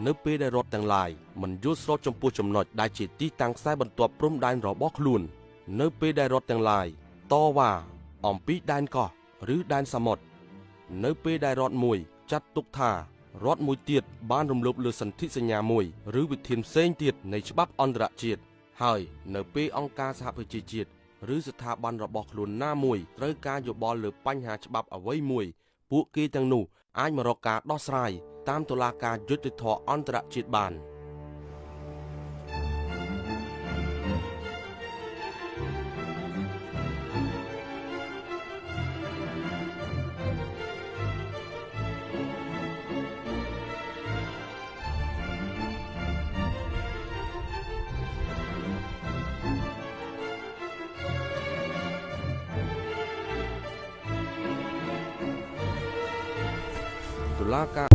នៅពេលដែលរដ្ឋទាំងឡាយមិនយល់ស្របចំពោះចំណុចដែលជាទីតាំងខ្សែបន្ទាត់ព្រំដែនរបស់ខ្លួននៅពេលដែលរដ្ឋទាំងឡាយតវ៉ាអំពីដែនកោះឬដែនសមុទ្រនៅពេលដែលរដ្ឋមួយចាត់ទុកថារដ្ឋមួយទៀតបានរំលោភលើសន្ធិសញ្ញាមួយឬវិធានផ្សេងទៀតនៃច្បាប់អន្តរជាតិហើយនៅពេលអង្គការសហប្រជាជាតិឬស្ថាប័នរបស់ខ្លួនណាមួយត្រូវការយោបល់លើបញ្ហាច្បាប់អ្វីមួយពួកគេទាំងនោះអាចមករកការដោះស្រាយតាមតុលាការយុត្តិធម៌អន្តរជាតិបានតុលាការ